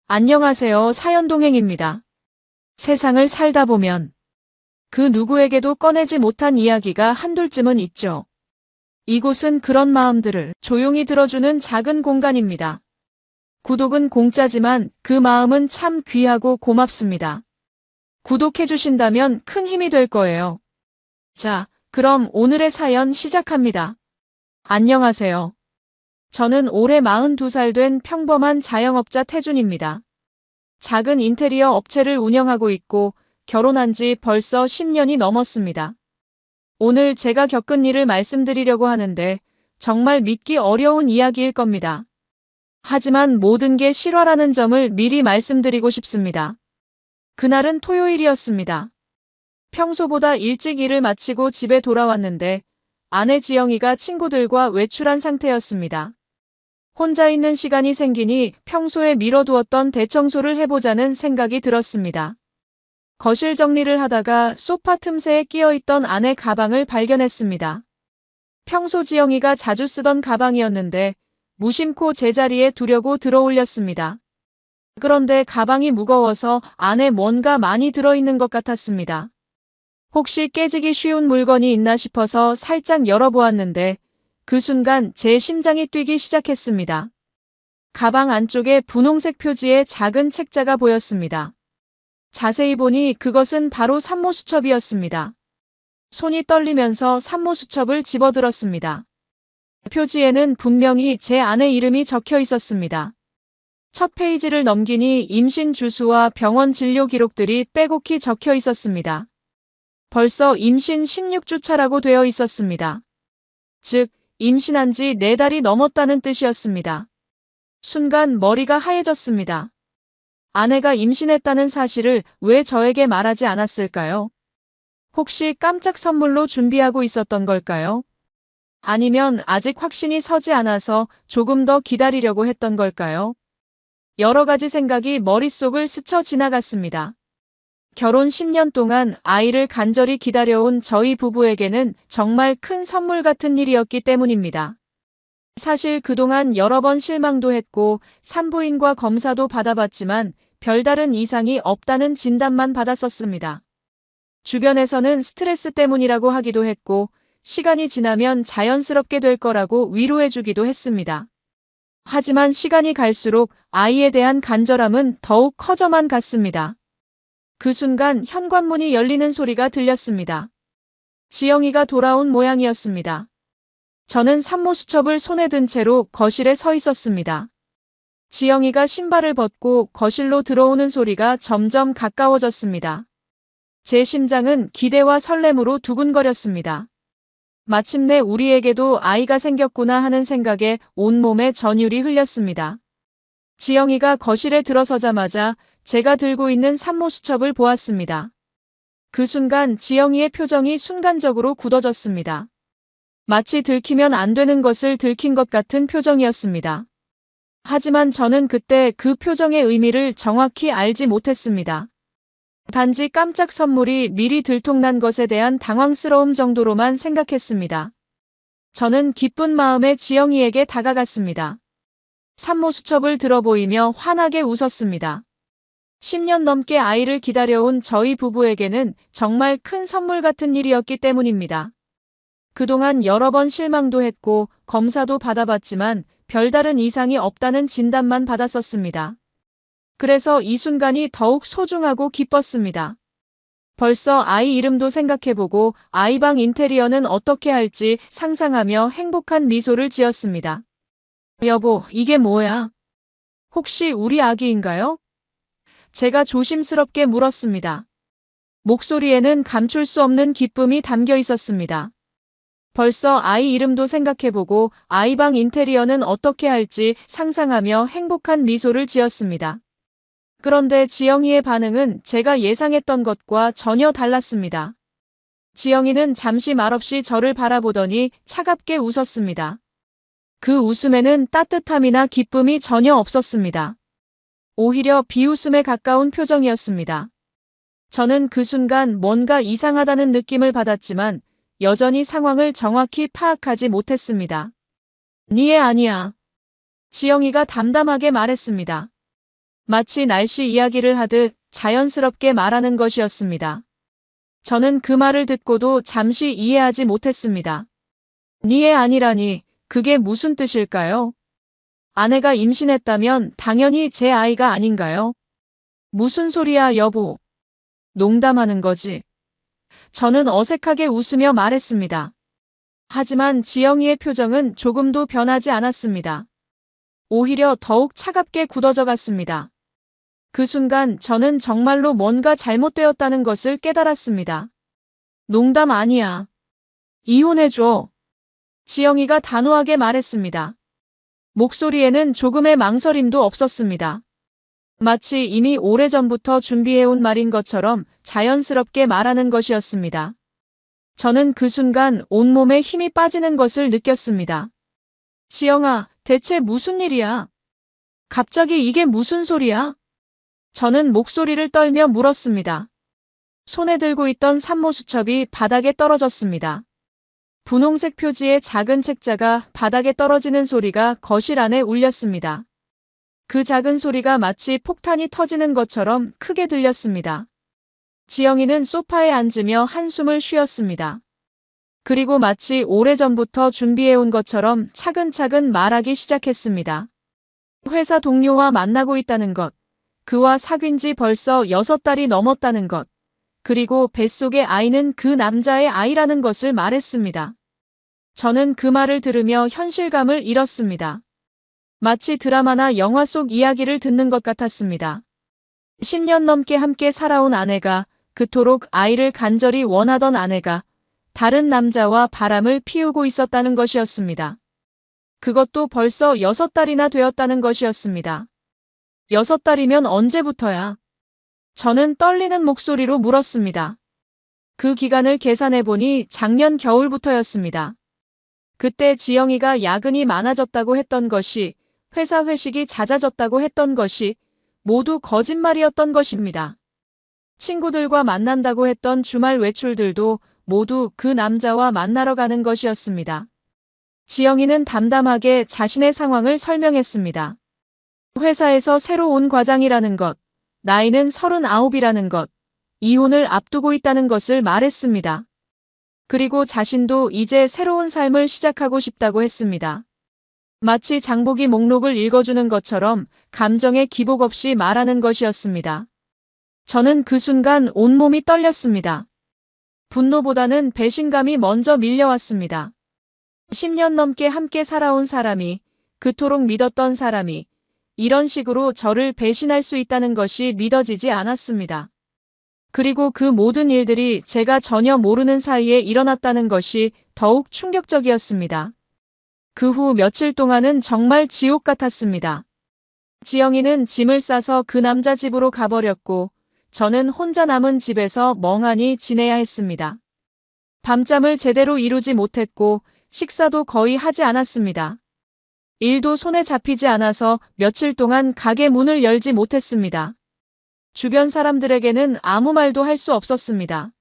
안녕하세요. 사연동행입니다. 세상을 살다 보면 그 누구에게도 꺼내지 못한 이야기가 한둘쯤은 있죠. 이곳은 그런 마음들을 조용히 들어주는 작은 공간입니다. 구독은 공짜지만 그 마음은 참 귀하고 고맙습니다. 구독해주신다면 큰 힘이 될 거예요. 자, 그럼 오늘의 사연 시작합니다. 안녕하세요. 저는 올해 42살 된 평범한 자영업자 태준입니다. 작은 인테리어 업체를 운영하고 있고 결혼한 지 벌써 10년이 넘었습니다. 오늘 제가 겪은 일을 말씀드리려고 하는데 정말 믿기 어려운 이야기일 겁니다. 하지만 모든 게 실화라는 점을 미리 말씀드리고 싶습니다. 그날은 토요일이었습니다. 평소보다 일찍 일을 마치고 집에 돌아왔는데 아내 지영이가 친구들과 외출한 상태였습니다. 혼자 있는 시간이 생기니 평소에 미뤄두었던 대청소를 해보자는 생각이 들었습니다. 거실 정리를 하다가 소파 틈새에 끼어있던 아내 가방을 발견했습니다. 평소 지영이가 자주 쓰던 가방이었는데 무심코 제자리에 두려고 들어올렸습니다. 그런데 가방이 무거워서 안에 뭔가 많이 들어있는 것 같았습니다. 혹시 깨지기 쉬운 물건이 있나 싶어서 살짝 열어보았는데 그 순간 제 심장이 뛰기 시작했습니다. 가방 안쪽에 분홍색 표지의 작은 책자가 보였습니다. 자세히 보니 그것은 바로 산모수첩이었습니다. 손이 떨리면서 산모수첩을 집어들었습니다. 표지에는 분명히 제 아내 이름이 적혀 있었습니다. 첫 페이지를 넘기니 임신 주수와 병원 진료 기록들이 빼곡히 적혀 있었습니다. 벌써 임신 16주 차라고 되어 있었습니다. 즉, 임신한 지 4달이 넘었다는 뜻이었습니다. 순간 머리가 하얘졌습니다. 아내가 임신했다는 사실을 왜 저에게 말하지 않았을까요? 혹시 깜짝 선물로 준비하고 있었던 걸까요? 아니면 아직 확신이 서지 않아서 조금 더 기다리려고 했던 걸까요? 여러 가지 생각이 머릿속을 스쳐 지나갔습니다. 결혼 10년 동안 아이를 간절히 기다려온 저희 부부에게는 정말 큰 선물 같은 일이었기 때문입니다. 사실 그동안 여러 번 실망도 했고 산부인과 검사도 받아봤지만 별다른 이상이 없다는 진단만 받았었습니다. 주변에서는 스트레스 때문이라고 하기도 했고 시간이 지나면 자연스럽게 될 거라고 위로해주기도 했습니다. 하지만 시간이 갈수록 아이에 대한 간절함은 더욱 커져만 갔습니다. 그 순간 현관문이 열리는 소리가 들렸습니다. 지영이가 돌아온 모양이었습니다. 저는 산모수첩을 손에 든 채로 거실에 서 있었습니다. 지영이가 신발을 벗고 거실로 들어오는 소리가 점점 가까워졌습니다. 제 심장은 기대와 설렘으로 두근거렸습니다. 마침내 우리에게도 아이가 생겼구나 하는 생각에 온몸에 전율이 흘렸습니다. 지영이가 거실에 들어서자마자 제가 들고 있는 산모수첩을 보았습니다. 그 순간 지영이의 표정이 순간적으로 굳어졌습니다. 마치 들키면 안 되는 것을 들킨 것 같은 표정이었습니다. 하지만 저는 그때 그 표정의 의미를 정확히 알지 못했습니다. 단지 깜짝 선물이 미리 들통난 것에 대한 당황스러움 정도로만 생각했습니다. 저는 기쁜 마음에 지영이에게 다가갔습니다. 산모수첩을 들어보이며 환하게 웃었습니다. 10년 넘게 아이를 기다려온 저희 부부에게는 정말 큰 선물 같은 일이었기 때문입니다. 그동안 여러 번 실망도 했고 검사도 받아봤지만 별다른 이상이 없다는 진단만 받았었습니다. 그래서 이 순간이 더욱 소중하고 기뻤습니다. 벌써 아이 이름도 생각해보고 아이방 인테리어는 어떻게 할지 상상하며 행복한 미소를 지었습니다. 여보, 이게 뭐야? 혹시 우리 아기인가요? 제가 조심스럽게 물었습니다. 목소리에는 감출 수 없는 기쁨이 담겨 있었습니다. 벌써 아이 이름도 생각해보고 아이방 인테리어는 어떻게 할지 상상하며 행복한 미소를 지었습니다. 그런데 지영이의 반응은 제가 예상했던 것과 전혀 달랐습니다. 지영이는 잠시 말없이 저를 바라보더니 차갑게 웃었습니다. 그 웃음에는 따뜻함이나 기쁨이 전혀 없었습니다. 오히려 비웃음에 가까운 표정이었습니다. 저는 그 순간 뭔가 이상하다는 느낌을 받았지만 여전히 상황을 정확히 파악하지 못했습니다. 니애 아니야. 지영이가 담담하게 말했습니다. 마치 날씨 이야기를 하듯 자연스럽게 말하는 것이었습니다. 저는 그 말을 듣고도 잠시 이해하지 못했습니다. 네 애 아니라니 그게 무슨 뜻일까요? 아내가 임신했다면 당연히 제 아이가 아닌가요? 무슨 소리야 여보. 농담하는 거지. 저는 어색하게 웃으며 말했습니다. 하지만 지영이의 표정은 조금도 변하지 않았습니다. 오히려 더욱 차갑게 굳어져 갔습니다. 그 순간 저는 정말로 뭔가 잘못되었다는 것을 깨달았습니다. 농담 아니야. 이혼해줘. 지영이가 단호하게 말했습니다. 목소리에는 조금의 망설임도 없었습니다. 마치 이미 오래전부터 준비해온 말인 것처럼 자연스럽게 말하는 것이었습니다. 저는 그 순간 온몸에 힘이 빠지는 것을 느꼈습니다. 지영아, 대체 무슨 일이야? 갑자기 이게 무슨 소리야? 저는 목소리를 떨며 물었습니다. 손에 들고 있던 산모수첩이 바닥에 떨어졌습니다. 분홍색 표지의 작은 책자가 바닥에 떨어지는 소리가 거실 안에 울렸습니다. 그 작은 소리가 마치 폭탄이 터지는 것처럼 크게 들렸습니다. 지영이는 소파에 앉으며 한숨을 쉬었습니다. 그리고 마치 오래전부터 준비해온 것처럼 차근차근 말하기 시작했습니다. 회사 동료와 만나고 있다는 것, 그와 사귄 지 벌써 6달이 넘었다는 것, 그리고 뱃속의 아이는 그 남자의 아이라는 것을 말했습니다. 저는 그 말을 들으며 현실감을 잃었습니다. 마치 드라마나 영화 속 이야기를 듣는 것 같았습니다. 10년 넘게 함께 살아온 아내가, 그토록 아이를 간절히 원하던 아내가 다른 남자와 바람을 피우고 있었다는 것이었습니다. 그것도 벌써 6달이나 되었다는 것이었습니다. 6달이면 언제부터야? 저는 떨리는 목소리로 물었습니다. 그 기간을 계산해보니 작년 겨울부터였습니다. 그때 지영이가 야근이 많아졌다고 했던 것이, 회사 회식이 잦아졌다고 했던 것이 모두 거짓말이었던 것입니다. 친구들과 만난다고 했던 주말 외출들도 모두 그 남자와 만나러 가는 것이었습니다. 지영이는 담담하게 자신의 상황을 설명했습니다. 회사에서 새로 온 과장이라는 것, 나이는 39이라는 것, 이혼을 앞두고 있다는 것을 말했습니다. 그리고 자신도 이제 새로운 삶을 시작하고 싶다고 했습니다. 마치 장보기 목록을 읽어주는 것처럼 감정에 기복 없이 말하는 것이었습니다. 저는 그 순간 온몸이 떨렸습니다. 분노보다는 배신감이 먼저 밀려왔습니다. 10년 넘게 함께 살아온 사람이, 그토록 믿었던 사람이 이런 식으로 저를 배신할 수 있다는 것이 믿어지지 않았습니다. 그리고 그 모든 일들이 제가 전혀 모르는 사이에 일어났다는 것이 더욱 충격적이었습니다. 그 후 며칠 동안은 정말 지옥 같았습니다. 지영이는 짐을 싸서 그 남자 집으로 가버렸고 저는 혼자 남은 집에서 멍하니 지내야 했습니다. 밤잠을 제대로 이루지 못했고 식사도 거의 하지 않았습니다. 일도 손에 잡히지 않아서 며칠 동안 가게 문을 열지 못했습니다. 주변 사람들에게는 아무 말도 할 수 없었습니다.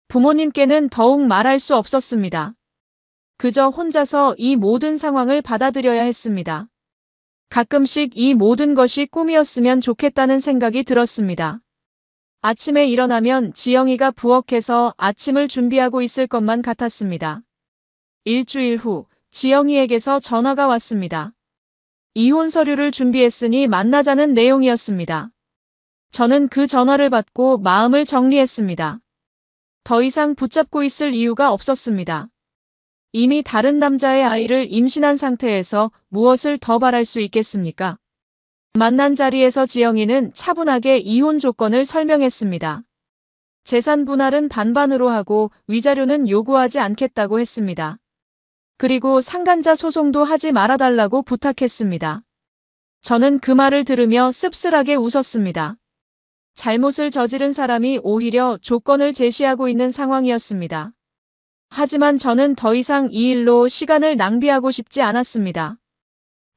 부모님께는 더욱 말할 수 없었습니다. 그저 혼자서 이 모든 상황을 받아들여야 했습니다. 가끔씩 이 모든 것이 꿈이었으면 좋겠다는 생각이 들었습니다. 아침에 일어나면 지영이가 부엌에서 아침을 준비하고 있을 것만 같았습니다. 일주일 후 지영이에게서 전화가 왔습니다. 이혼 서류를 준비했으니 만나자는 내용이었습니다. 저는 그 전화를 받고 마음을 정리했습니다. 더 이상 붙잡고 있을 이유가 없었습니다. 이미 다른 남자의 아이를 임신한 상태에서 무엇을 더 바랄 수 있겠습니까? 만난 자리에서 지영이는 차분하게 이혼 조건을 설명했습니다. 재산 분할은 반반으로 하고 위자료는 요구하지 않겠다고 했습니다. 그리고 상간자 소송도 하지 말아달라고 부탁했습니다. 저는 그 말을 들으며 씁쓸하게 웃었습니다. 잘못을 저지른 사람이 오히려 조건을 제시하고 있는 상황이었습니다. 하지만 저는 더 이상 이 일로 시간을 낭비하고 싶지 않았습니다.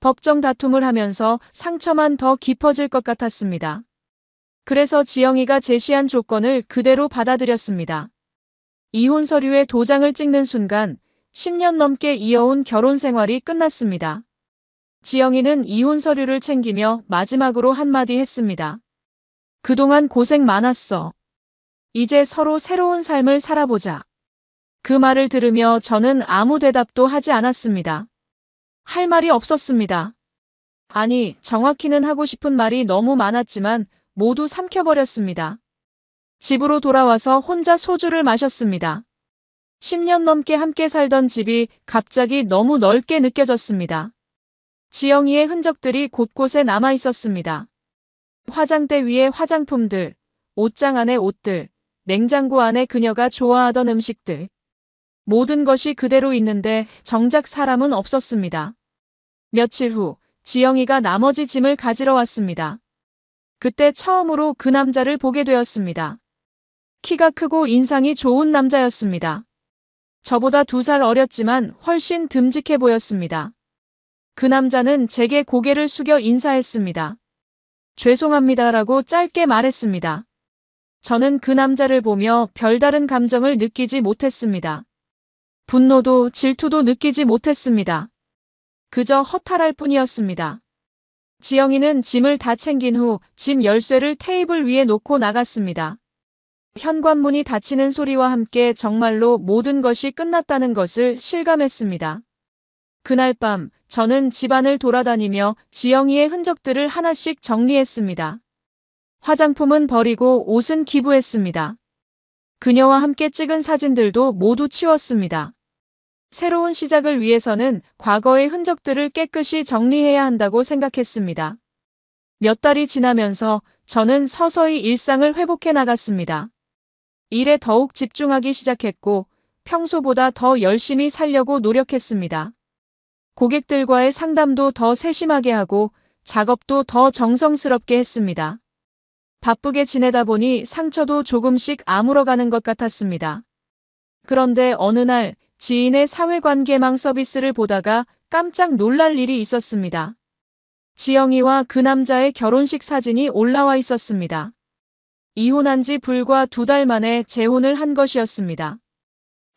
법정 다툼을 하면서 상처만 더 깊어질 것 같았습니다. 그래서 지영이가 제시한 조건을 그대로 받아들였습니다. 이혼 서류에 도장을 찍는 순간 10년 넘게 이어온 결혼 생활이 끝났습니다. 지영이는 이혼 서류를 챙기며 마지막으로 한마디 했습니다. 그동안 고생 많았어. 이제 서로 새로운 삶을 살아보자. 그 말을 들으며 저는 아무 대답도 하지 않았습니다. 할 말이 없었습니다. 아니, 정확히는 하고 싶은 말이 너무 많았지만 모두 삼켜버렸습니다. 집으로 돌아와서 혼자 소주를 마셨습니다. 10년 넘게 함께 살던 집이 갑자기 너무 넓게 느껴졌습니다. 지영이의 흔적들이 곳곳에 남아 있었습니다. 화장대 위에 화장품들, 옷장 안에 옷들, 냉장고 안에 그녀가 좋아하던 음식들. 모든 것이 그대로 있는데 정작 사람은 없었습니다. 며칠 후 지영이가 나머지 짐을 가지러 왔습니다. 그때 처음으로 그 남자를 보게 되었습니다. 키가 크고 인상이 좋은 남자였습니다. 저보다 2살 어렸지만 훨씬 듬직해 보였습니다. 그 남자는 제게 고개를 숙여 인사했습니다. 죄송합니다라고 짧게 말했습니다. 저는 그 남자를 보며 별다른 감정을 느끼지 못했습니다. 분노도 질투도 느끼지 못했습니다. 그저 허탈할 뿐이었습니다. 지영이는 짐을 다 챙긴 후 짐 열쇠를 테이블 위에 놓고 나갔습니다. 현관문이 닫히는 소리와 함께 정말로 모든 것이 끝났다는 것을 실감했습니다. 그날 밤 저는 집안을 돌아다니며 지영이의 흔적들을 하나씩 정리했습니다. 화장품은 버리고 옷은 기부했습니다. 그녀와 함께 찍은 사진들도 모두 치웠습니다. 새로운 시작을 위해서는 과거의 흔적들을 깨끗이 정리해야 한다고 생각했습니다. 몇 달이 지나면서 저는 서서히 일상을 회복해 나갔습니다. 일에 더욱 집중하기 시작했고 평소보다 더 열심히 살려고 노력했습니다. 고객들과의 상담도 더 세심하게 하고 작업도 더 정성스럽게 했습니다. 바쁘게 지내다 보니 상처도 조금씩 아물어가는 것 같았습니다. 그런데 어느 날 지인의 사회관계망 서비스를 보다가 깜짝 놀랄 일이 있었습니다. 지영이와 그 남자의 결혼식 사진이 올라와 있었습니다. 이혼한 지 불과 2달 만에 재혼을 한 것이었습니다.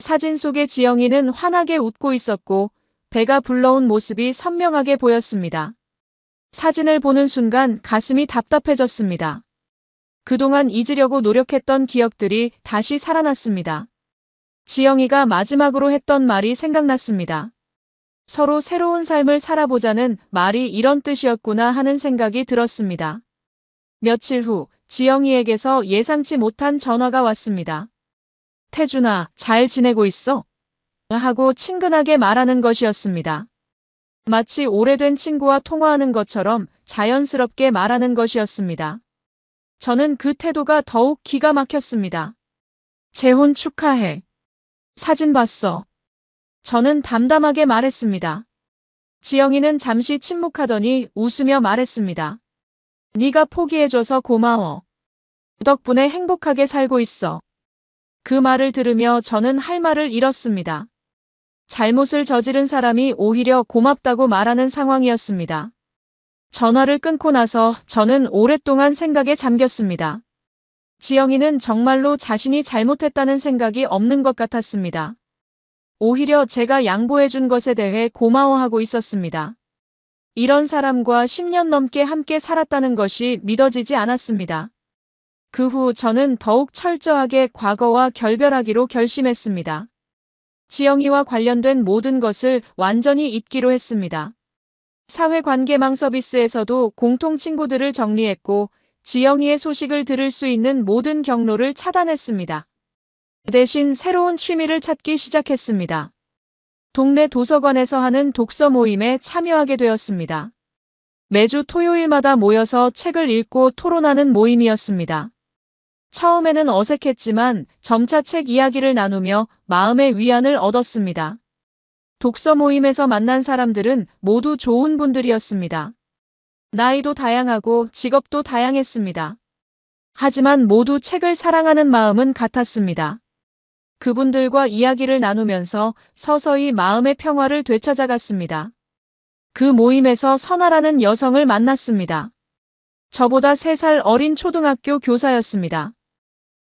사진 속의 지영이는 환하게 웃고 있었고 배가 불러온 모습이 선명하게 보였습니다. 사진을 보는 순간 가슴이 답답해졌습니다. 그동안 잊으려고 노력했던 기억들이 다시 살아났습니다. 지영이가 마지막으로 했던 말이 생각났습니다. 서로 새로운 삶을 살아보자는 말이 이런 뜻이었구나 하는 생각이 들었습니다. 며칠 후 지영이에게서 예상치 못한 전화가 왔습니다. 태준아, 잘 지내고 있어? 하고 친근하게 말하는 것이었습니다. 마치 오래된 친구와 통화하는 것처럼 자연스럽게 말하는 것이었습니다. 저는 그 태도가 더욱 기가 막혔습니다. 재혼 축하해. 사진 봤어. 저는 담담하게 말했습니다. 지영이는 잠시 침묵하더니 웃으며 말했습니다. 네가 포기해줘서 고마워. 덕분에 행복하게 살고 있어. 그 말을 들으며 저는 할 말을 잃었습니다. 잘못을 저지른 사람이 오히려 고맙다고 말하는 상황이었습니다. 전화를 끊고 나서 저는 오랫동안 생각에 잠겼습니다. 지영이는 정말로 자신이 잘못했다는 생각이 없는 것 같았습니다. 오히려 제가 양보해준 것에 대해 고마워하고 있었습니다. 이런 사람과 10년 넘게 함께 살았다는 것이 믿어지지 않았습니다. 그 후 저는 더욱 철저하게 과거와 결별하기로 결심했습니다. 지영이와 관련된 모든 것을 완전히 잊기로 했습니다. 사회관계망 서비스에서도 공통 친구들을 정리했고 지영이의 소식을 들을 수 있는 모든 경로를 차단했습니다. 대신 새로운 취미를 찾기 시작했습니다. 동네 도서관에서 하는 독서 모임에 참여하게 되었습니다. 매주 토요일마다 모여서 책을 읽고 토론하는 모임이었습니다. 처음에는 어색했지만 점차 책 이야기를 나누며 마음의 위안을 얻었습니다. 독서 모임에서 만난 사람들은 모두 좋은 분들이었습니다. 나이도 다양하고 직업도 다양했습니다. 하지만 모두 책을 사랑하는 마음은 같았습니다. 그분들과 이야기를 나누면서 서서히 마음의 평화를 되찾아갔습니다. 그 모임에서 선아라는 여성을 만났습니다. 저보다 3살 어린 초등학교 교사였습니다.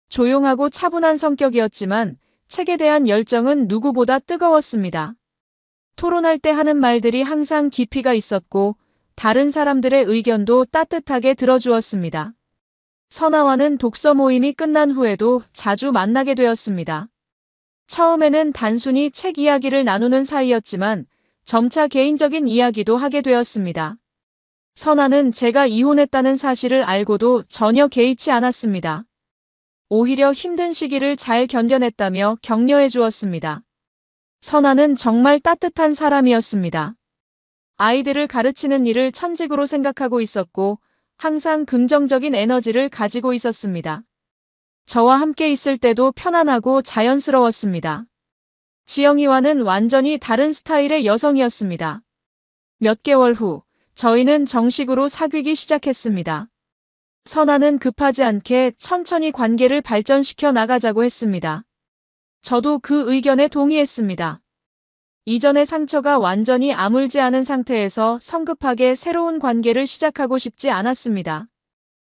조용하고 차분한 성격이었지만 책에 대한 열정은 누구보다 뜨거웠습니다. 토론할 때 하는 말들이 항상 깊이가 있었고 다른 사람들의 의견도 따뜻하게 들어주었습니다. 선아와는 독서 모임이 끝난 후에도 자주 만나게 되었습니다. 처음에는 단순히 책 이야기를 나누는 사이였지만 점차 개인적인 이야기도 하게 되었습니다. 선아는 제가 이혼했다는 사실을 알고도 전혀 개의치 않았습니다. 오히려 힘든 시기를 잘 견뎌냈다며 격려해 주었습니다. 선아는 정말 따뜻한 사람이었습니다. 아이들을 가르치는 일을 천직으로 생각하고 있었고 항상 긍정적인 에너지를 가지고 있었습니다. 저와 함께 있을 때도 편안하고 자연스러웠습니다. 지영이와는 완전히 다른 스타일의 여성이었습니다. 몇 개월 후 저희는 정식으로 사귀기 시작했습니다. 선아는 급하지 않게 천천히 관계를 발전시켜 나가자고 했습니다. 저도 그 의견에 동의했습니다. 이전의 상처가 완전히 아물지 않은 상태에서 성급하게 새로운 관계를 시작하고 싶지 않았습니다.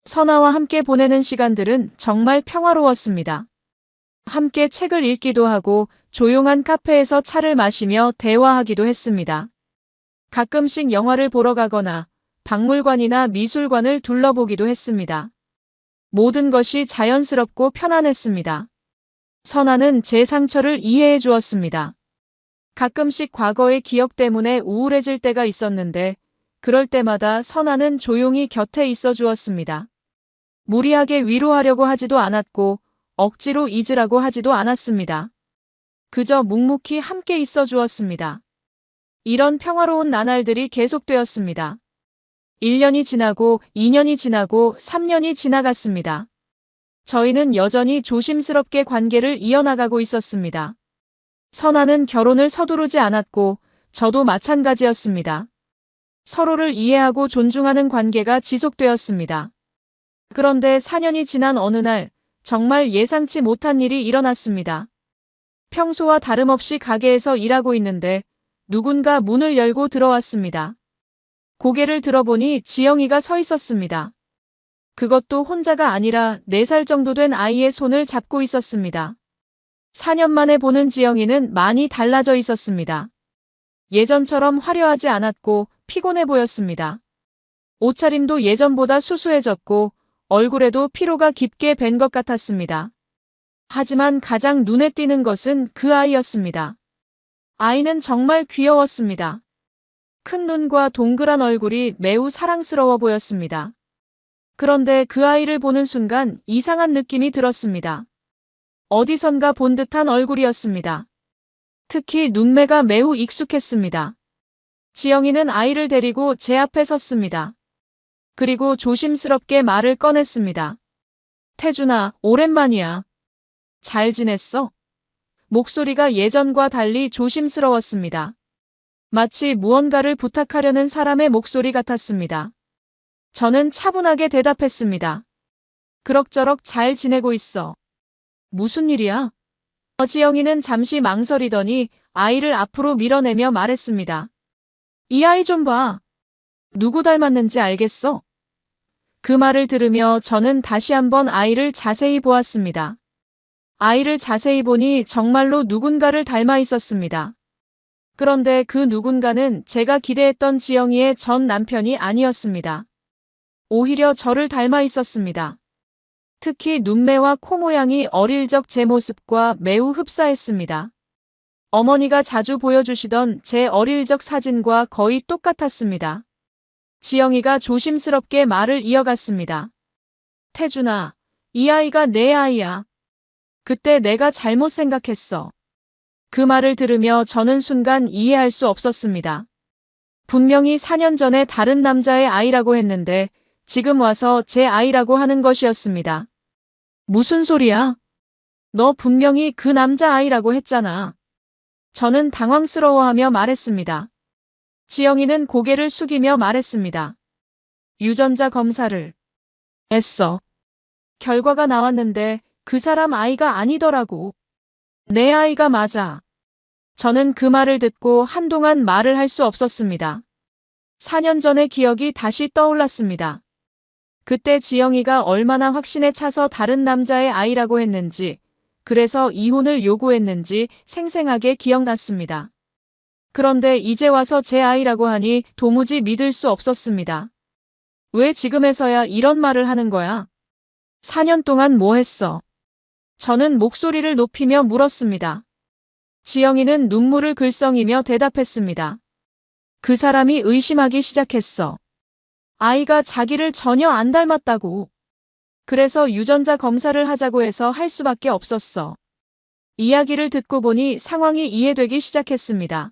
선아와 함께 보내는 시간들은 정말 평화로웠습니다. 함께 책을 읽기도 하고 조용한 카페에서 차를 마시며 대화하기도 했습니다. 가끔씩 영화를 보러 가거나 박물관이나 미술관을 둘러보기도 했습니다. 모든 것이 자연스럽고 편안했습니다. 선아는 제 상처를 이해해 주었습니다. 가끔씩 과거의 기억 때문에 우울해질 때가 있었는데 그럴 때마다 선아는 조용히 곁에 있어 주었습니다. 무리하게 위로하려고 하지도 않았고 억지로 잊으라고 하지도 않았습니다. 그저 묵묵히 함께 있어 주었습니다. 이런 평화로운 나날들이 계속되었습니다. 1년이 지나고 2년이 지나고 3년이 지나갔습니다. 저희는 여전히 조심스럽게 관계를 이어나가고 있었습니다. 선아는 결혼을 서두르지 않았고 저도 마찬가지였습니다. 서로를 이해하고 존중하는 관계가 지속되었습니다. 그런데 4년이 지난 어느 날 정말 예상치 못한 일이 일어났습니다. 평소와 다름없이 가게에서 일하고 있는데 누군가 문을 열고 들어왔습니다. 고개를 들어보니 지영이가 서 있었습니다. 그것도 혼자가 아니라 4살 정도 된 아이의 손을 잡고 있었습니다. 4년 만에 보는 지영이는 많이 달라져 있었습니다. 예전처럼 화려하지 않았고 피곤해 보였습니다. 옷차림도 예전보다 수수해졌고 얼굴에도 피로가 깊게 밴 것 같았습니다. 하지만 가장 눈에 띄는 것은 그 아이였습니다. 아이는 정말 귀여웠습니다. 큰 눈과 동그란 얼굴이 매우 사랑스러워 보였습니다. 그런데 그 아이를 보는 순간 이상한 느낌이 들었습니다. 어디선가 본 듯한 얼굴이었습니다. 특히 눈매가 매우 익숙했습니다. 지영이는 아이를 데리고 제 앞에 섰습니다. 그리고 조심스럽게 말을 꺼냈습니다. 태준아, 오랜만이야. 잘 지냈어? 목소리가 예전과 달리 조심스러웠습니다. 마치 무언가를 부탁하려는 사람의 목소리 같았습니다. 저는 차분하게 대답했습니다. 그럭저럭 잘 지내고 있어. 무슨 일이야? 지영이는 잠시 망설이더니 아이를 앞으로 밀어내며 말했습니다. 이 아이 좀 봐. 누구 닮았는지 알겠어? 그 말을 들으며 저는 다시 한번 아이를 자세히 보았습니다. 아이를 자세히 보니 정말로 누군가를 닮아 있었습니다. 그런데 그 누군가는 제가 기대했던 지영이의 전 남편이 아니었습니다. 오히려 저를 닮아 있었습니다. 특히 눈매와 코 모양이 어릴 적 제 모습과 매우 흡사했습니다. 어머니가 자주 보여주시던 제 어릴 적 사진과 거의 똑같았습니다. 지영이가 조심스럽게 말을 이어갔습니다. 태준아, 이 아이가 내 아이야. 그때 내가 잘못 생각했어. 그 말을 들으며 저는 순간 이해할 수 없었습니다. 분명히 4년 전에 다른 남자의 아이라고 했는데 지금 와서 제 아이라고 하는 것이었습니다. 무슨 소리야? 너 분명히 그 남자 아이라고 했잖아. 저는 당황스러워하며 말했습니다. 지영이는 고개를 숙이며 말했습니다. 유전자 검사를 했어. 결과가 나왔는데 그 사람 아이가 아니더라고. 내 아이가 맞아. 저는 그 말을 듣고 한동안 말을 할 수 없었습니다. 4년 전의 기억이 다시 떠올랐습니다. 그때 지영이가 얼마나 확신에 차서 다른 남자의 아이라고 했는지, 그래서 이혼을 요구했는지 생생하게 기억났습니다. 그런데 이제 와서 제 아이라고 하니 도무지 믿을 수 없었습니다. 왜 지금에서야 이런 말을 하는 거야? 4년 동안 뭐 했어? 저는 목소리를 높이며 물었습니다. 지영이는 눈물을 글썽이며 대답했습니다. 그 사람이 의심하기 시작했어. 아이가 자기를 전혀 안 닮았다고. 그래서 유전자 검사를 하자고 해서 할 수밖에 없었어. 이야기를 듣고 보니 상황이 이해되기 시작했습니다.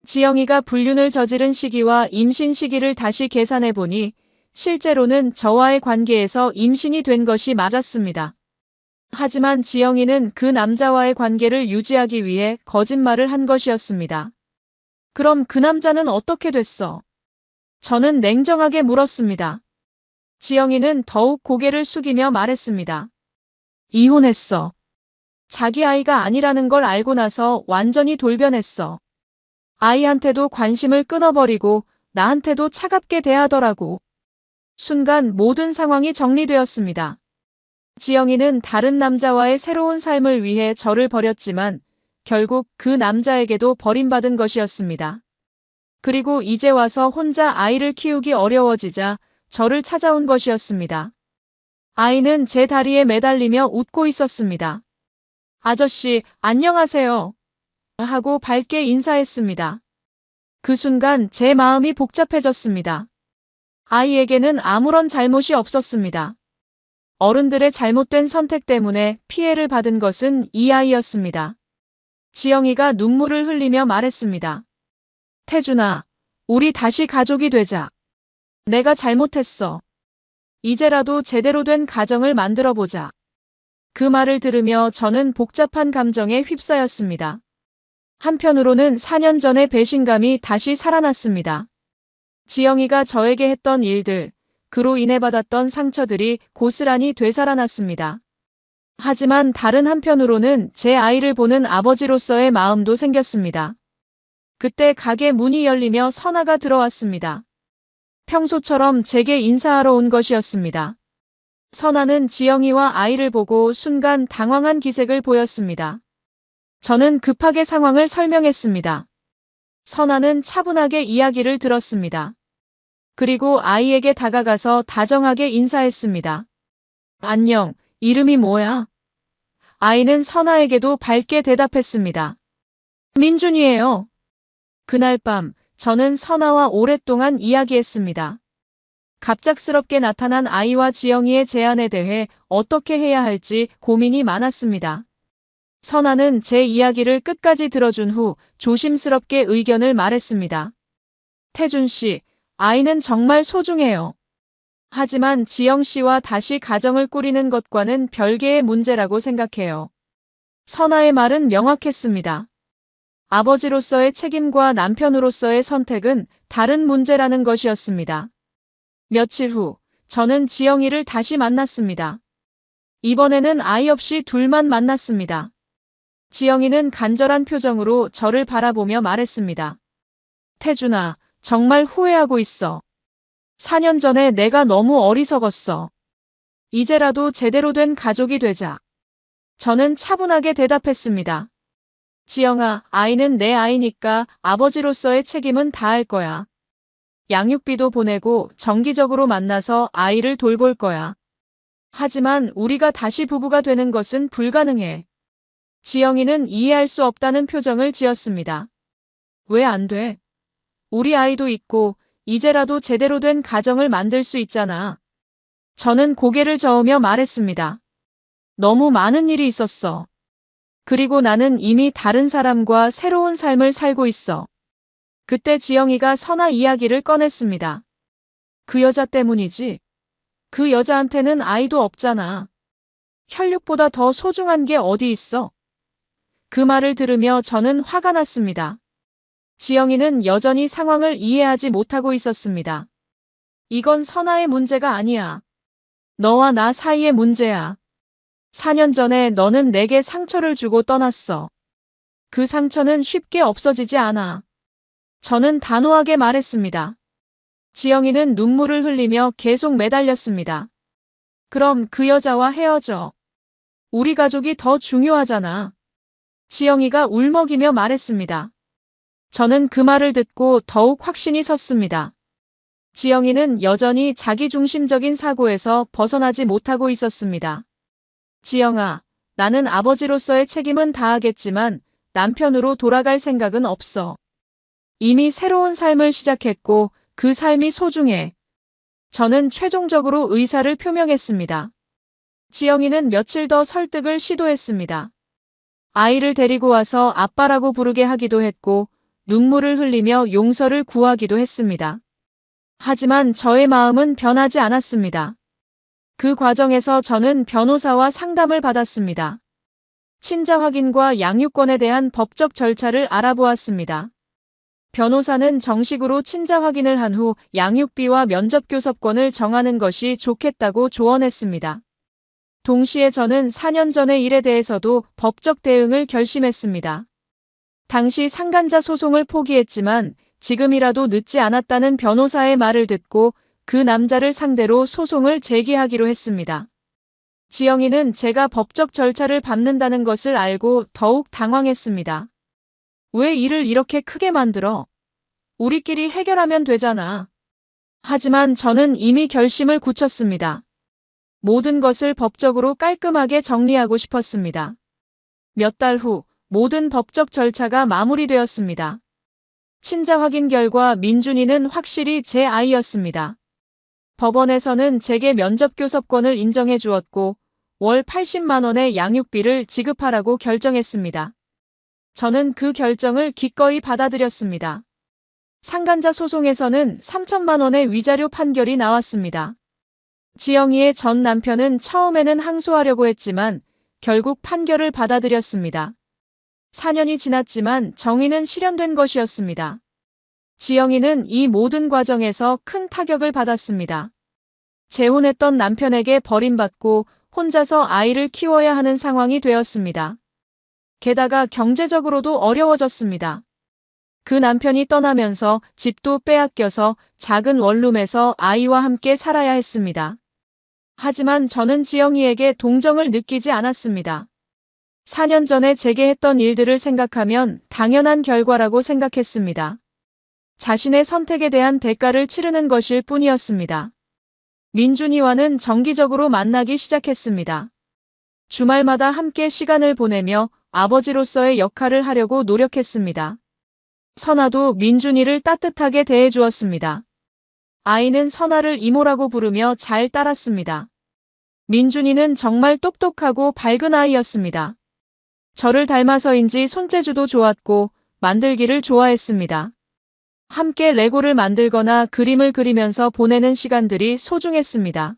지영이가 불륜을 저지른 시기와 임신 시기를 다시 계산해 보니 실제로는 저와의 관계에서 임신이 된 것이 맞았습니다. 하지만 지영이는 그 남자와의 관계를 유지하기 위해 거짓말을 한 것이었습니다. 그럼 그 남자는 어떻게 됐어? 저는 냉정하게 물었습니다. 지영이는 더욱 고개를 숙이며 말했습니다. 이혼했어. 자기 아이가 아니라는 걸 알고 나서 완전히 돌변했어. 아이한테도 관심을 끊어버리고 나한테도 차갑게 대하더라고. 순간 모든 상황이 정리되었습니다. 지영이는 다른 남자와의 새로운 삶을 위해 저를 버렸지만 결국 그 남자에게도 버림받은 것이었습니다. 그리고 이제 와서 혼자 아이를 키우기 어려워지자 저를 찾아온 것이었습니다. 아이는 제 다리에 매달리며 웃고 있었습니다. 아저씨, 안녕하세요. 하고 밝게 인사했습니다. 그 순간 제 마음이 복잡해졌습니다. 아이에게는 아무런 잘못이 없었습니다. 어른들의 잘못된 선택 때문에 피해를 받은 것은 이 아이였습니다. 지영이가 눈물을 흘리며 말했습니다. 태준아, 우리 다시 가족이 되자. 내가 잘못했어. 이제라도 제대로 된 가정을 만들어보자. 그 말을 들으며 저는 복잡한 감정에 휩싸였습니다. 한편으로는 4년 전의 배신감이 다시 살아났습니다. 지영이가 저에게 했던 일들, 그로 인해 받았던 상처들이 고스란히 되살아났습니다. 하지만 다른 한편으로는 제 아이를 보는 아버지로서의 마음도 생겼습니다. 그때 가게 문이 열리며 선아가 들어왔습니다. 평소처럼 제게 인사하러 온 것이었습니다. 선아는 지영이와 아이를 보고 순간 당황한 기색을 보였습니다. 저는 급하게 상황을 설명했습니다. 선아는 차분하게 이야기를 들었습니다. 그리고 아이에게 다가가서 다정하게 인사했습니다. 안녕, 이름이 뭐야? 아이는 선아에게도 밝게 대답했습니다. 민준이에요. 그날 밤, 저는 선아와 오랫동안 이야기했습니다. 갑작스럽게 나타난 아이와 지영이의 제안에 대해 어떻게 해야 할지 고민이 많았습니다. 선아는 제 이야기를 끝까지 들어준 후 조심스럽게 의견을 말했습니다. 태준 씨, 아이는 정말 소중해요. 하지만 지영 씨와 다시 가정을 꾸리는 것과는 별개의 문제라고 생각해요. 선아의 말은 명확했습니다. 아버지로서의 책임과 남편으로서의 선택은 다른 문제라는 것이었습니다. 며칠 후, 저는 지영이를 다시 만났습니다. 이번에는 아이 없이 둘만 만났습니다. 지영이는 간절한 표정으로 저를 바라보며 말했습니다. 태준아, 정말 후회하고 있어. 4년 전에 내가 너무 어리석었어. 이제라도 제대로 된 가족이 되자. 저는 차분하게 대답했습니다. 지영아, 아이는 내 아이니까 아버지로서의 책임은 다할 거야. 양육비도 보내고 정기적으로 만나서 아이를 돌볼 거야. 하지만 우리가 다시 부부가 되는 것은 불가능해. 지영이는 이해할 수 없다는 표정을 지었습니다. 왜 안 돼? 우리 아이도 있고 이제라도 제대로 된 가정을 만들 수 있잖아. 저는 고개를 저으며 말했습니다. 너무 많은 일이 있었어. 그리고 나는 이미 다른 사람과 새로운 삶을 살고 있어. 그때 지영이가 선아 이야기를 꺼냈습니다. 그 여자 때문이지? 그 여자한테는 아이도 없잖아. 혈육보다 더 소중한 게 어디 있어? 그 말을 들으며 저는 화가 났습니다. 지영이는 여전히 상황을 이해하지 못하고 있었습니다. 이건 선아의 문제가 아니야. 너와 나 사이의 문제야. 4년 전에 너는 내게 상처를 주고 떠났어. 그 상처는 쉽게 없어지지 않아. 저는 단호하게 말했습니다. 지영이는 눈물을 흘리며 계속 매달렸습니다. 그럼 그 여자와 헤어져. 우리 가족이 더 중요하잖아. 지영이가 울먹이며 말했습니다. 저는 그 말을 듣고 더욱 확신이 섰습니다. 지영이는 여전히 자기중심적인 사고에서 벗어나지 못하고 있었습니다. 지영아, 나는 아버지로서의 책임은 다하겠지만 남편으로 돌아갈 생각은 없어. 이미 새로운 삶을 시작했고 그 삶이 소중해. 저는 최종적으로 의사를 표명했습니다. 지영이는 며칠 더 설득을 시도했습니다. 아이를 데리고 와서 아빠라고 부르게 하기도 했고 눈물을 흘리며 용서를 구하기도 했습니다. 하지만 저의 마음은 변하지 않았습니다. 그 과정에서 저는 변호사와 상담을 받았습니다. 친자 확인과 양육권에 대한 법적 절차를 알아보았습니다. 변호사는 정식으로 친자 확인을 한 후 양육비와 면접교섭권을 정하는 것이 좋겠다고 조언했습니다. 동시에 저는 4년 전의 일에 대해서도 법적 대응을 결심했습니다. 당시 상간자 소송을 포기했지만 지금이라도 늦지 않았다는 변호사의 말을 듣고 그 남자를 상대로 소송을 제기하기로 했습니다. 지영이는 제가 법적 절차를 밟는다는 것을 알고 더욱 당황했습니다. 왜 일을 이렇게 크게 만들어? 우리끼리 해결하면 되잖아. 하지만 저는 이미 결심을 굳혔습니다. 모든 것을 법적으로 깔끔하게 정리하고 싶었습니다. 몇 달 후 모든 법적 절차가 마무리되었습니다. 친자 확인 결과 민준이는 확실히 제 아이였습니다. 법원에서는 제게 면접교섭권을 인정해 주었고 월 80만 원의 양육비를 지급하라고 결정했습니다. 저는 그 결정을 기꺼이 받아들였습니다. 상간자 소송에서는 3천만 원의 위자료 판결이 나왔습니다. 지영이의 전 남편은 처음에는 항소하려고 했지만 결국 판결을 받아들였습니다. 4년이 지났지만 정의는 실현된 것이었습니다. 지영이는 이 모든 과정에서 큰 타격을 받았습니다. 재혼했던 남편에게 버림받고 혼자서 아이를 키워야 하는 상황이 되었습니다. 게다가 경제적으로도 어려워졌습니다. 그 남편이 떠나면서 집도 빼앗겨서 작은 원룸에서 아이와 함께 살아야 했습니다. 하지만 저는 지영이에게 동정을 느끼지 않았습니다. 4년 전에 제게 했던 일들을 생각하면 당연한 결과라고 생각했습니다. 자신의 선택에 대한 대가를 치르는 것일 뿐이었습니다. 민준이와는 정기적으로 만나기 시작했습니다. 주말마다 함께 시간을 보내며 아버지로서의 역할을 하려고 노력했습니다. 선아도 민준이를 따뜻하게 대해주었습니다. 아이는 선아를 이모라고 부르며 잘 따랐습니다. 민준이는 정말 똑똑하고 밝은 아이였습니다. 저를 닮아서인지 손재주도 좋았고 만들기를 좋아했습니다. 함께 레고를 만들거나 그림을 그리면서 보내는 시간들이 소중했습니다.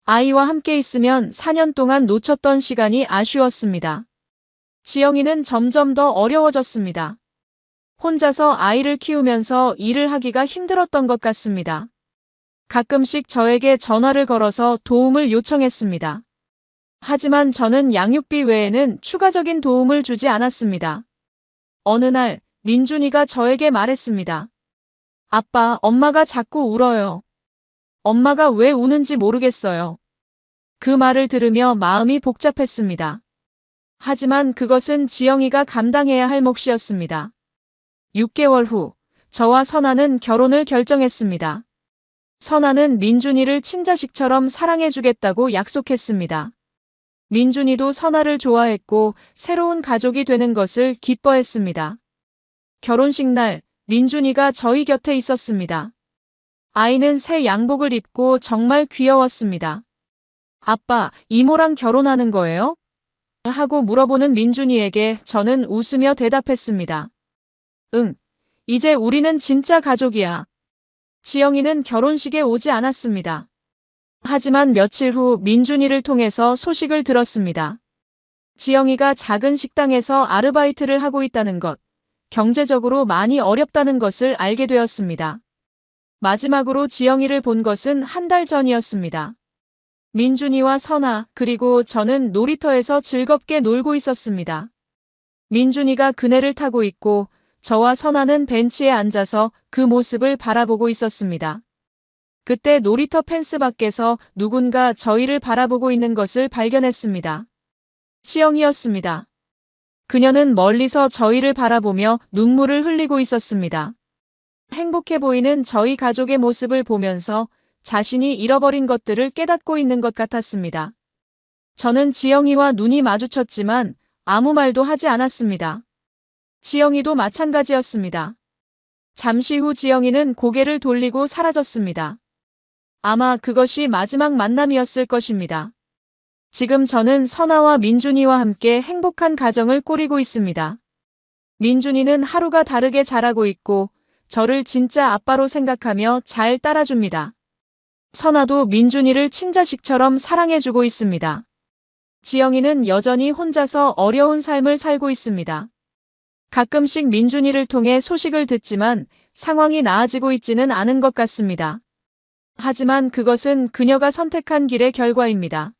아이와 함께 있으면 4년 동안 놓쳤던 시간이 아쉬웠습니다. 지영이는 점점 더 어려워졌습니다. 혼자서 아이를 키우면서 일을 하기가 힘들었던 것 같습니다. 가끔씩 저에게 전화를 걸어서 도움을 요청했습니다. 하지만 저는 양육비 외에는 추가적인 도움을 주지 않았습니다. 어느 날 민준이가 저에게 말했습니다. 아빠, 엄마가 자꾸 울어요. 엄마가 왜 우는지 모르겠어요. 그 말을 들으며 마음이 복잡했습니다. 하지만 그것은 지영이가 감당해야 할 몫이었습니다. 6개월 후 저와 선아는 결혼을 결정했습니다. 선아는 민준이를 친자식처럼 사랑해주겠다고 약속했습니다. 민준이도 선아를 좋아했고 새로운 가족이 되는 것을 기뻐했습니다. 결혼식 날 민준이가 저희 곁에 있었습니다. 아이는 새 양복을 입고 정말 귀여웠습니다. 아빠, 이모랑 결혼하는 거예요? 하고 물어보는 민준이에게 저는 웃으며 대답했습니다. 응, 이제 우리는 진짜 가족이야. 지영이는 결혼식에 오지 않았습니다. 하지만 며칠 후 민준이를 통해서 소식을 들었습니다. 지영이가 작은 식당에서 아르바이트를 하고 있다는 것, 경제적으로 많이 어렵다는 것을 알게 되었습니다. 마지막으로 지영이를 본 것은 한 달 전이었습니다. 민준이와 선아 그리고 저는 놀이터에서 즐겁게 놀고 있었습니다. 민준이가 그네를 타고 있고 저와 선아는 벤치에 앉아서 그 모습을 바라보고 있었습니다. 그때 놀이터 펜스 밖에서 누군가 저희를 바라보고 있는 것을 발견했습니다. 지영이었습니다. 그녀는 멀리서 저희를 바라보며 눈물을 흘리고 있었습니다. 행복해 보이는 저희 가족의 모습을 보면서 자신이 잃어버린 것들을 깨닫고 있는 것 같았습니다. 저는 지영이와 눈이 마주쳤지만 아무 말도 하지 않았습니다. 지영이도 마찬가지였습니다. 잠시 후 지영이는 고개를 돌리고 사라졌습니다. 아마 그것이 마지막 만남이었을 것입니다. 지금 저는 선아와 민준이와 함께 행복한 가정을 꾸리고 있습니다. 민준이는 하루가 다르게 자라고 있고 저를 진짜 아빠로 생각하며 잘 따라줍니다. 선아도 민준이를 친자식처럼 사랑해주고 있습니다. 지영이는 여전히 혼자서 어려운 삶을 살고 있습니다. 가끔씩 민준이를 통해 소식을 듣지만 상황이 나아지고 있지는 않은 것 같습니다. 하지만 그것은 그녀가 선택한 길의 결과입니다.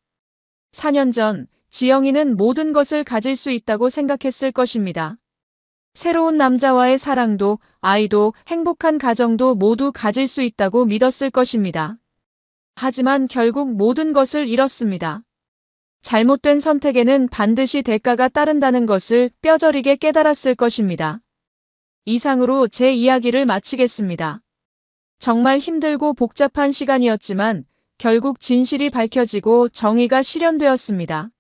4년 전 지영이는 모든 것을 가질 수 있다고 생각했을 것입니다. 새로운 남자와의 사랑도 아이도 행복한 가정도 모두 가질 수 있다고 믿었을 것입니다. 하지만 결국 모든 것을 잃었습니다. 잘못된 선택에는 반드시 대가가 따른다는 것을 뼈저리게 깨달았을 것입니다. 이상으로 제 이야기를 마치겠습니다. 정말 힘들고 복잡한 시간이었지만 결국 진실이 밝혀지고 정의가 실현되었습니다.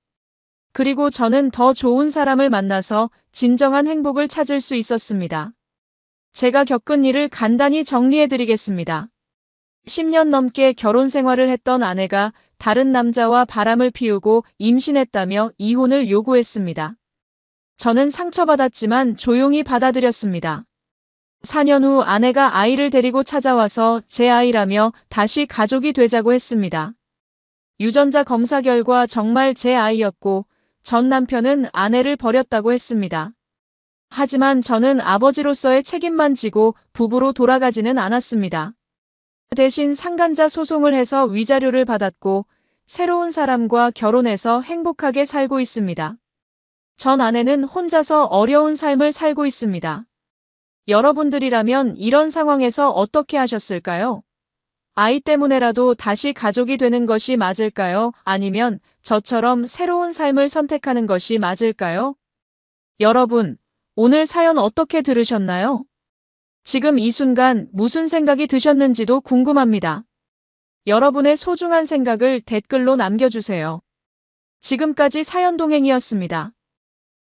그리고 저는 더 좋은 사람을 만나서 진정한 행복을 찾을 수 있었습니다. 제가 겪은 일을 간단히 정리해드리겠습니다. 10년 넘게 결혼 생활을 했던 아내가 다른 남자와 바람을 피우고 임신했다며 이혼을 요구했습니다. 저는 상처받았지만 조용히 받아들였습니다. 4년 후 아내가 아이를 데리고 찾아와서 제 아이라며 다시 가족이 되자고 했습니다. 유전자 검사 결과 정말 제 아이였고 전 남편은 아내를 버렸다고 했습니다. 하지만 저는 아버지로서의 책임만 지고 부부로 돌아가지는 않았습니다. 대신 상간자 소송을 해서 위자료를 받았고 새로운 사람과 결혼해서 행복하게 살고 있습니다. 전 아내는 혼자서 어려운 삶을 살고 있습니다. 여러분들이라면 이런 상황에서 어떻게 하셨을까요? 아이 때문에라도 다시 가족이 되는 것이 맞을까요? 아니면 저처럼 새로운 삶을 선택하는 것이 맞을까요? 여러분, 오늘 사연 어떻게 들으셨나요? 지금 이 순간 무슨 생각이 드셨는지도 궁금합니다. 여러분의 소중한 생각을 댓글로 남겨주세요. 지금까지 사연동행이었습니다.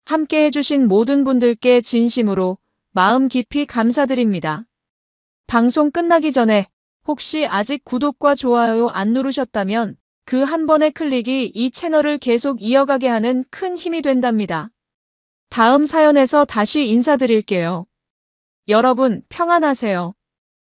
함께 해주신 모든 분들께 진심으로 마음 깊이 감사드립니다. 방송 끝나기 전에 혹시 아직 구독과 좋아요 안 누르셨다면 그 한 번의 클릭이 이 채널을 계속 이어가게 하는 큰 힘이 된답니다. 다음 사연에서 다시 인사드릴게요. 여러분 평안하세요.